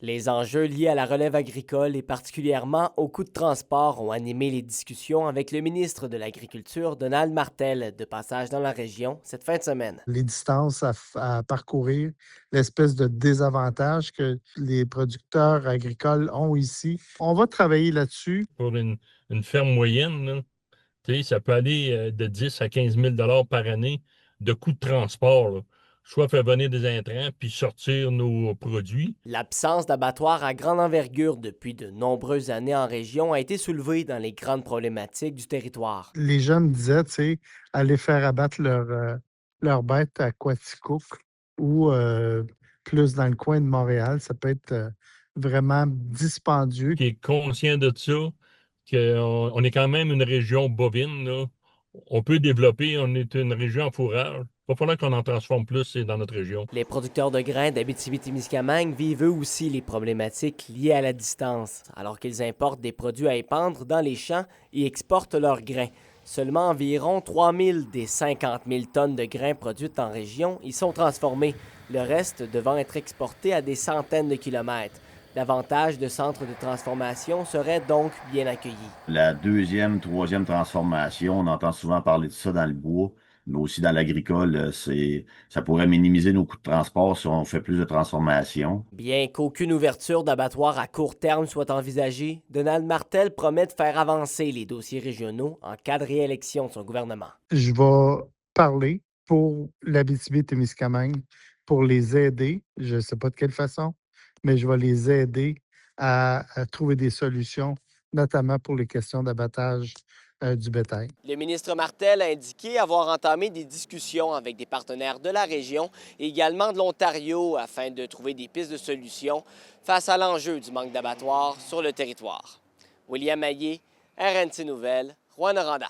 Les enjeux liés à la relève agricole et particulièrement au coût de transport ont animé les discussions avec le ministre de l'Agriculture, Donald Martel, de passage dans la région cette fin de semaine. Les distances à parcourir, l'espèce de désavantage que les producteurs agricoles ont ici. On va travailler là-dessus. Pour une ferme moyenne, là, tu sais, ça peut aller de 10 à 15 000 par année de coûts de transport, là. Soit faire venir des intrants puis sortir nos produits. L'absence d'abattoirs à grande envergure depuis de nombreuses années en région a été soulevée dans les grandes problématiques du territoire. Les gens me disaient, tu sais, aller faire abattre leur bête à Quaticook ou plus dans le coin de Montréal, ça peut être vraiment dispendieux. Qui est conscient de ça, qu'on on est quand même une région bovine, là. On peut développer, on est une région en fourrage. Il va falloir qu'on en transforme plus c'est dans notre région. Les producteurs de grains d'Abitibi-Témiscamingue vivent eux aussi les problématiques liées à la distance, alors qu'ils importent des produits à épandre dans les champs et exportent leurs grains. Seulement environ 3 000 des 50 000 tonnes de grains produites en région y sont transformées, le reste devant être exporté à des centaines de kilomètres. Davantage de centres de transformation seraient donc bien accueillis. La deuxième, troisième transformation, on entend souvent parler de ça dans le bois, mais aussi dans l'agricole, ça pourrait minimiser nos coûts de transport si on fait plus de transformation. Bien qu'aucune ouverture d'abattoir à court terme soit envisagée, Donald Martel promet de faire avancer les dossiers régionaux en cas de réélection de son gouvernement. Je vais parler pour l'Abitibi-Témiscamingue pour les aider, je ne sais pas de quelle façon, mais je vais les aider à trouver des solutions, notamment pour les questions d'abattage du bétail. Le ministre Martel a indiqué avoir entamé des discussions avec des partenaires de la région et également de l'Ontario afin de trouver des pistes de solutions face à l'enjeu du manque d'abattoirs sur le territoire. William Maillé, RNC Nouvelles, Rouyn-Noranda.